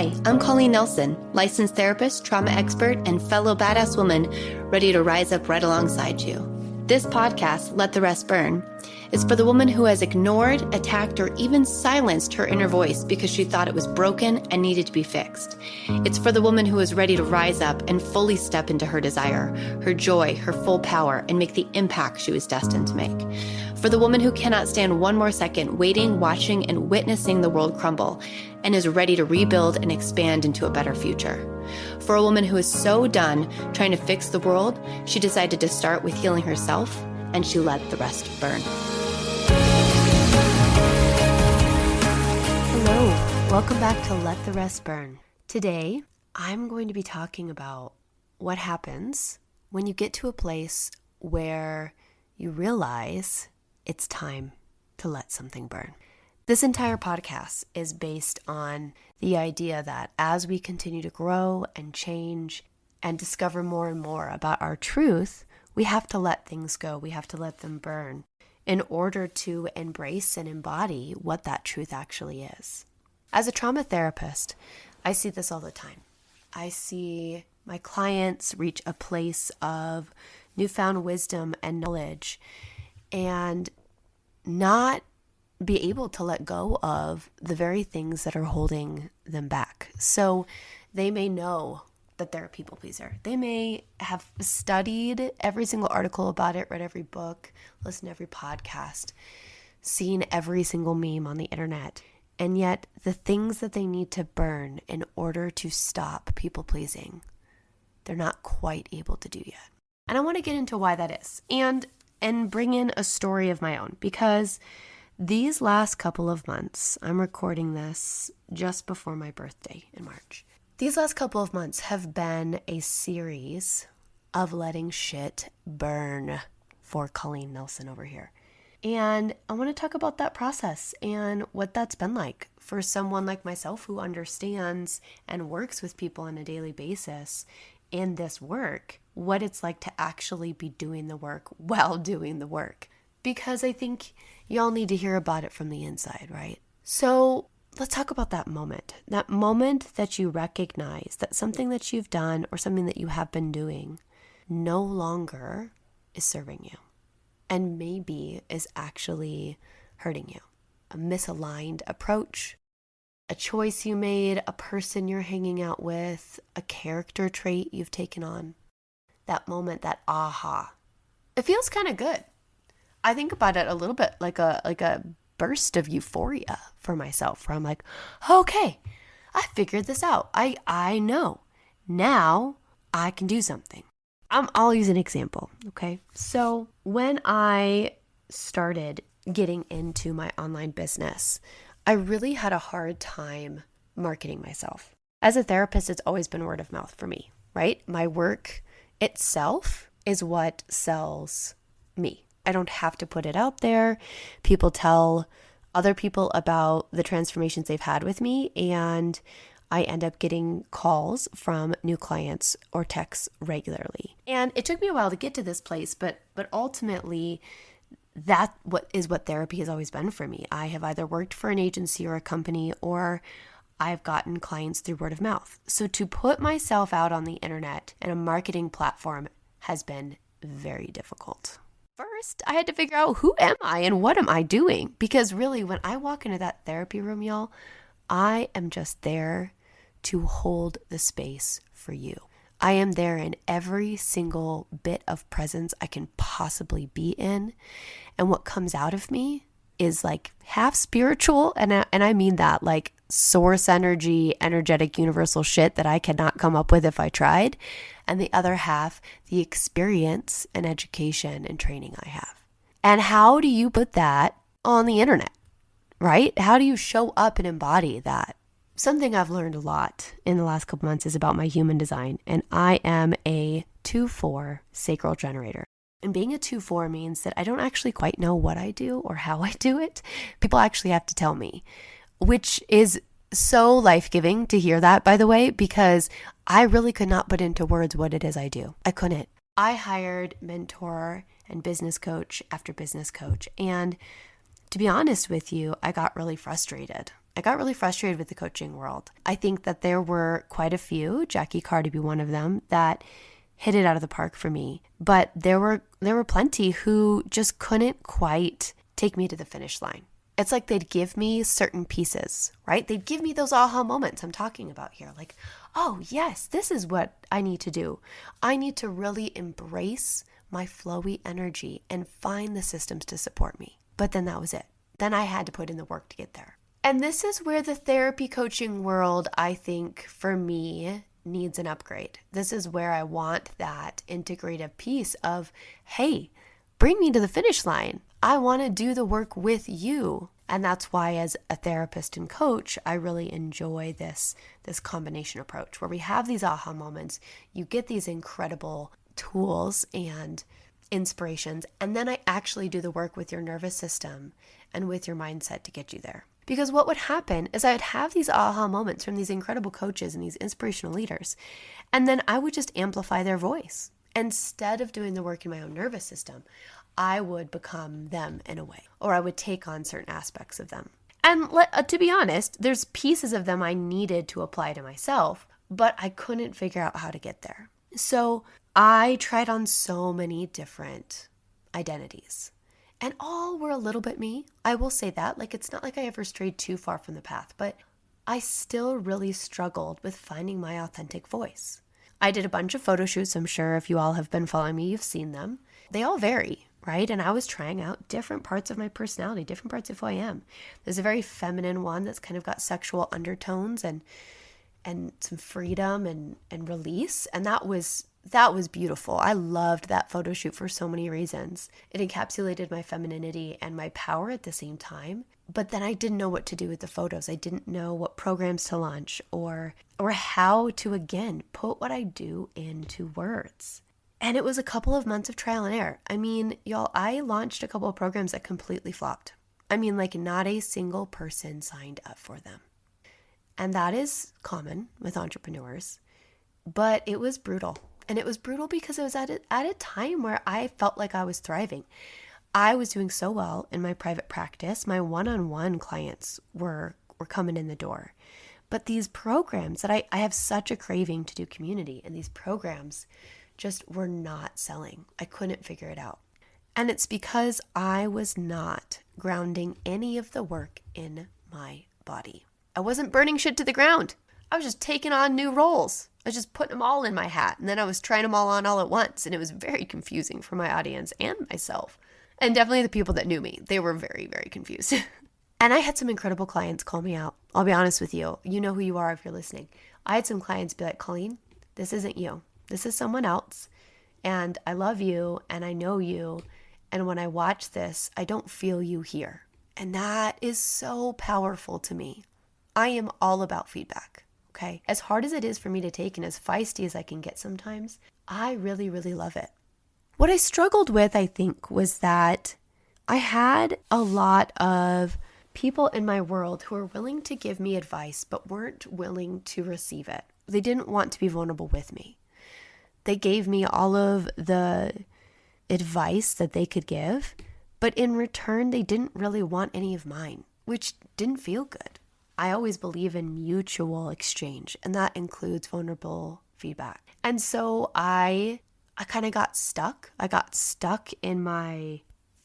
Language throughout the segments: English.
Hi, I'm Colleen Nelson, licensed therapist, trauma expert, and fellow badass woman ready to rise up right alongside you. This podcast, Let the Rest Burn, is for the woman who has ignored, attacked, or even silenced her inner voice because she thought it was broken and needed to be fixed. It's for the woman who is ready to rise up and fully step into her desire, her joy, her full power, and make the impact she was destined to make. For the woman who cannot stand one more second waiting, watching, and witnessing the world crumble, and is ready to rebuild and expand into a better future. For a woman who is so done trying to fix the world, she decided to start with healing herself, and she let the rest burn. Hello, welcome back to Let the Rest Burn. Today, I'm going to be talking about what happens when you get to a place where you realize it's time to let something burn. This entire podcast is based on the idea that as we continue to grow and change and discover more and more about our truth, we have to let things go. We have to let them burn in order to embrace and embody what that truth actually is. As a trauma therapist, I see this all the time. I see my clients reach a place of newfound wisdom and knowledge and not be able to let go of the very things that are holding them back. So they may know that they're a people pleaser. They may have studied every single article about it, read every book, listened to every podcast, seen every single meme on the internet. And yet the things that they need to burn in order to stop people pleasing, they're not quite able to do yet. And I want to get into why that is and bring in a story of my own, because these last couple of months, I'm recording this just before my birthday in March. These last couple of months have been a series of letting shit burn for Colleen Nelson over here. And I want to talk about that process and what that's been like for someone like myself who understands and works with people on a daily basis in this work, what it's like to actually be doing the work while doing the work. Because I think y'all need to hear about it from the inside, right? So let's talk about that moment that you recognize that something that you've done or something that you have been doing no longer is serving you and maybe is actually hurting you. A misaligned approach, a choice you made, a person you're hanging out with, a character trait you've taken on. That moment, that aha. It feels kind of good. I think about it a little bit like a burst of euphoria for myself, where I'm like, okay, I figured this out. I know. Now I can do something. I'll use an example, okay? So when I started getting into my online business, I really had a hard time marketing myself. As a therapist, it's always been word of mouth for me, right? My work itself is what sells me. I don't have to put it out there. People tell other people about the transformations they've had with me, and I end up getting calls from new clients or texts regularly. And it took me a while to get to this place, but ultimately that is what therapy has always been for me. I have either worked for an agency or a company, or I've gotten clients through word of mouth. So to put myself out on the internet and a marketing platform has been very difficult. First, I had to figure out, who am I and what am I doing? Because really, when I walk into that therapy room, y'all, I am just there to hold the space for you. I am there in every single bit of presence I can possibly be in. And what comes out of me is like half spiritual, and I mean that like source energy, energetic, universal shit that I cannot come up with if I tried. And the other half, the experience and education and training I have. And how do you put that on the internet, right? How do you show up and embody that? Something I've learned a lot in the last couple months is about my human design. And I am a 2/4 sacral generator. And being a 2/4 means that I don't actually quite know what I do or how I do it. People actually have to tell me, which is so life-giving to hear that, by the way, because I really could not put into words what it is I do. I couldn't. I hired mentor and business coach after business coach. And to be honest with you, I got really frustrated. I got really frustrated with the coaching world. I think that there were quite a few, Jackie Carr to be one of them, that hit it out of the park for me. But there were plenty who just couldn't quite take me to the finish line. It's like they'd give me certain pieces, right? They'd give me those aha moments I'm talking about here. Like, oh yes, this is what I need to do. I need to really embrace my flowy energy and find the systems to support me. But then that was it. Then I had to put in the work to get there. And this is where the therapy coaching world, I think, for me, needs an upgrade. This is where I want that integrative piece of, hey, bring me to the finish line. I want to do the work with you. And that's why as a therapist and coach, I really enjoy this combination approach where we have these aha moments. You get these incredible tools and inspirations, and then I actually do the work with your nervous system and with your mindset to get you there. Because what would happen is I would have these aha moments from these incredible coaches and these inspirational leaders, and then I would just amplify their voice. Instead of doing the work in my own nervous system, I would become them in a way, or I would take on certain aspects of them. And to be honest, there's pieces of them I needed to apply to myself, but I couldn't figure out how to get there. So I tried on so many different identities, and all were a little bit me. I will say that. Like, it's not like I ever strayed too far from the path, but I still really struggled with finding my authentic voice. I did a bunch of photo shoots. I'm sure if you all have been following me, you've seen them. They all vary, right? And I was trying out different parts of my personality, different parts of who I am. There's a very feminine one that's kind of got sexual undertones and some freedom and release. And that was beautiful. I loved that photo shoot for so many reasons. It encapsulated my femininity and my power at the same time. But then I didn't know what to do with the photos. I didn't know what programs to launch or how to, again, put what I do into words. And it was a couple of months of trial and error. I mean, y'all, I launched a couple of programs that completely flopped. I mean, like, not a single person signed up for them. And that is common with entrepreneurs. But it was brutal. And it was brutal because it was at a time where I felt like I was thriving. I was doing so well in my private practice. My one-on-one clients were coming in the door. But these programs that I have such a craving to do community, and these programs just were not selling. I couldn't figure it out. And it's because I was not grounding any of the work in my body. I wasn't burning shit to the ground. I was just taking on new roles. I was just putting them all in my hat, and then I was trying them all on all at once, and it was very confusing for my audience and myself. And definitely the people that knew me, they were very, very confused. And I had some incredible clients call me out. I'll be honest with you. You know who you are if you're listening. I had some clients be like, Colleen, this isn't you. This is someone else. And I love you, and I know you. And when I watch this, I don't feel you here. And that is so powerful to me. I am all about feedback. Okay. As hard as it is for me to take and as feisty as I can get sometimes, I really, really love it. What I struggled with, I think, was that I had a lot of people in my world who were willing to give me advice, but weren't willing to receive it. They didn't want to be vulnerable with me. They gave me all of the advice that they could give, but in return, they didn't really want any of mine, which didn't feel good. I always believe in mutual exchange, and that includes vulnerable feedback. And so I kind of got stuck. I got stuck in my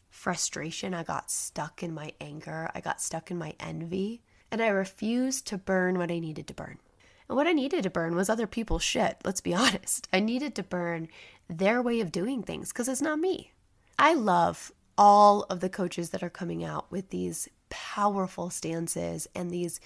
frustration. I got stuck in my anger. I got stuck in my envy. And I refused to burn what I needed to burn. And what I needed to burn was other people's shit. Let's be honest. I needed to burn their way of doing things because it's not me. I love all of the coaches that are coming out with these powerful stances and these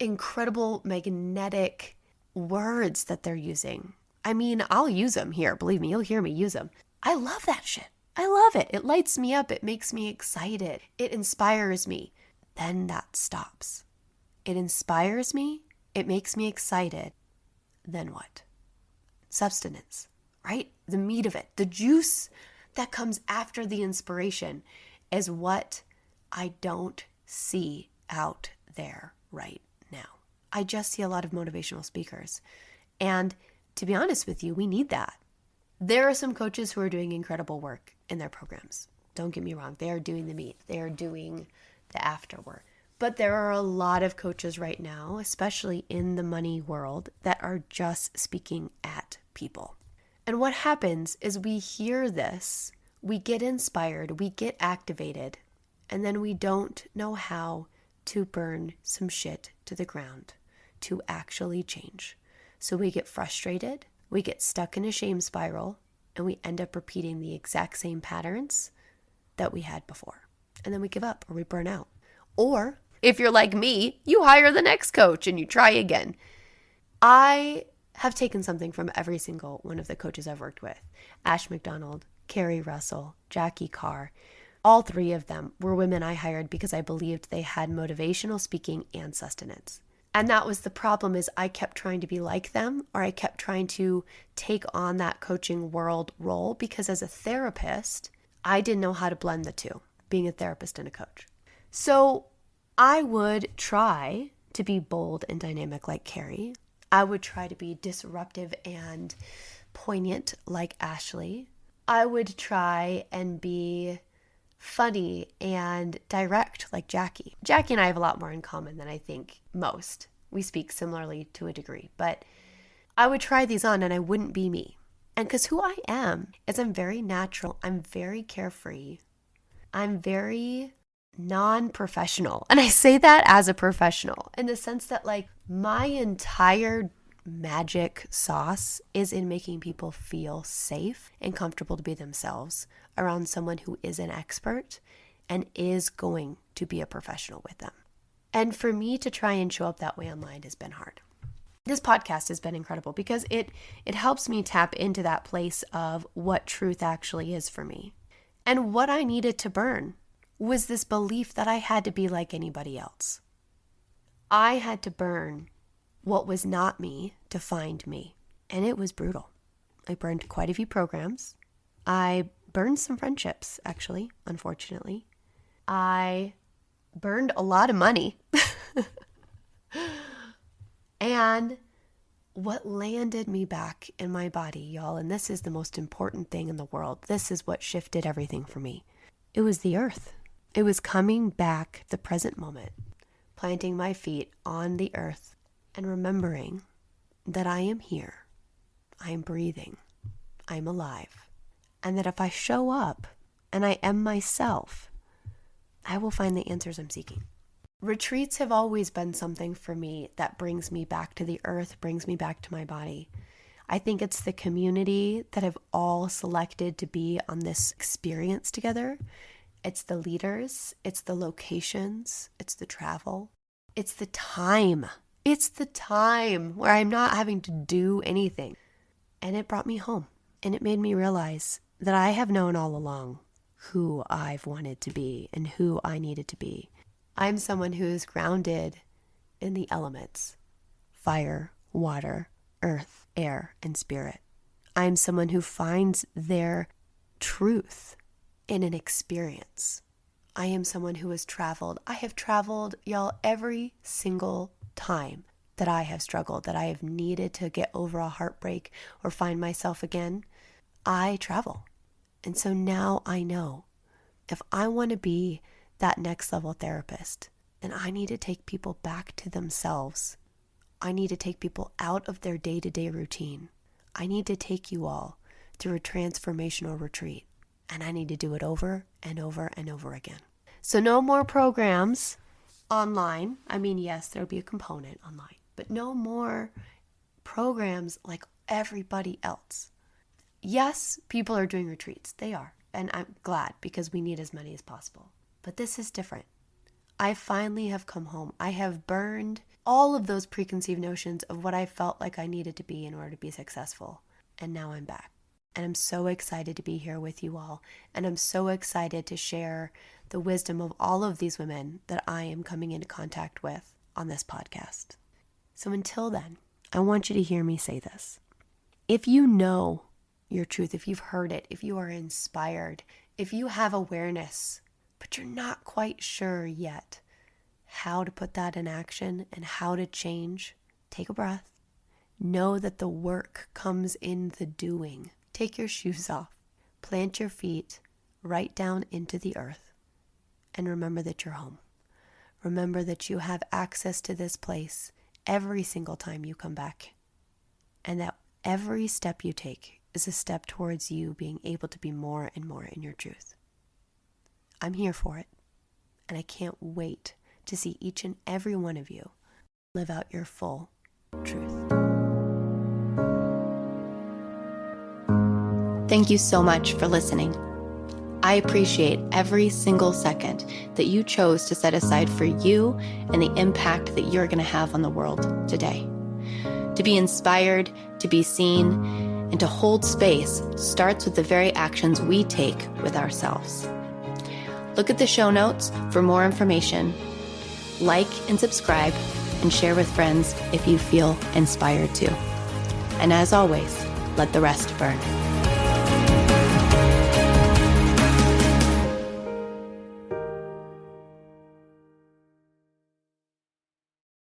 incredible magnetic words that they're using. I mean, I'll use them here. Believe me, you'll hear me use them. I love that shit. I love it. It lights me up. It makes me excited. It inspires me. Then that stops. It inspires me. It makes me excited. Then what? Substance, right? The meat of it, the juice that comes after the inspiration is what I don't see out there right now. I just see a lot of motivational speakers. And to be honest with you, we need that. There are some coaches who are doing incredible work in their programs. Don't get me wrong. They are doing the meat. They are doing the after work. But there are a lot of coaches right now, especially in the money world, that are just speaking at people. And what happens is we hear this, we get inspired, we get activated, and then we don't know how to burn some shit to the ground to actually change. So we get frustrated, we get stuck in a shame spiral, and we end up repeating the exact same patterns that we had before. And then we give up or we burn out. Or if you're like me, you hire the next coach and you try again. I have taken something from every single one of the coaches I've worked with. Ash McDonald, Carrie Russell, Jackie Carr. All three of them were women I hired because I believed they had motivational speaking and sustenance. And that was the problem, is I kept trying to be like them, or I kept trying to take on that coaching world role because as a therapist, I didn't know how to blend the two, being a therapist and a coach. So I would try to be bold and dynamic like Carrie. I would try to be disruptive and poignant like Ashley. I would try and be funny and direct like Jackie. Jackie and I have a lot more in common than I think most. We speak similarly to a degree, but I would try these on and I wouldn't be me. And because who I am is I'm very natural, I'm very carefree, I'm very non-professional. And I say that as a professional in the sense that like my entire magic sauce is in making people feel safe and comfortable to be themselves around someone who is an expert and is going to be a professional with them. And for me to try and show up that way online has been hard. This podcast has been incredible because it helps me tap into that place of what truth actually is for me. And what I needed to burn was this belief that I had to be like anybody else. I had to burn what was not me to find me. And it was brutal. I burned quite a few programs. I burned some friendships, actually, unfortunately. I burned a lot of money. And what landed me back in my body, y'all, and this is the most important thing in the world. This is what shifted everything for me. It was the earth. It was coming back the present moment, planting my feet on the earth and remembering that I am here, I am breathing, I am alive, and that if I show up and I am myself, I will find the answers I'm seeking. Retreats have always been something for me that brings me back to the earth, brings me back to my body. I think it's the community that have all selected to be on this experience together. It's the leaders, it's the locations, it's the travel, it's the time. It's the time where I'm not having to do anything. And it brought me home. And it made me realize that I have known all along who I've wanted to be and who I needed to be. I'm someone who is grounded in the elements: fire, water, earth, air, and spirit. I'm someone who finds their truth in an experience. I am someone who has traveled. I have traveled, y'all, every single time that I have struggled, that I have needed to get over a heartbreak or find myself again. I travel. And so now I know if I want to be that next level therapist, then I need to take people back to themselves. I need to take people out of their day-to-day routine. I need to take you all through a transformational retreat. And I need to do it over and over and over again. So no more programs online. I mean, yes, there'll be a component online, but no more programs like everybody else. Yes, people are doing retreats. They are. And I'm glad because we need as many as possible. But this is different. I finally have come home. I have burned all of those preconceived notions of what I felt like I needed to be in order to be successful. And now I'm back. And I'm so excited to be here with you all. And I'm so excited to share the wisdom of all of these women that I am coming into contact with on this podcast. So until then, I want you to hear me say this. If you know your truth, if you've heard it, if you are inspired, if you have awareness, but you're not quite sure yet how to put that in action and how to change, take a breath. Know that the work comes in the doing. Take your shoes off, plant your feet right down into the earth, and remember that you're home. remember that you have access to this place every single time you come back, and that every step you take is a step towards you being able to be more and more in your truth. I'm here for it, and I can't wait to see each and every one of you live out your full truth. Thank you so much for listening. I appreciate every single second that you chose to set aside for you and the impact that you're going to have on the world today. To be inspired, to be seen, and to hold space starts with the very actions we take with ourselves. Look at the show notes for more information. Like and subscribe, and share with friends if you feel inspired to. And as always, let the rest burn.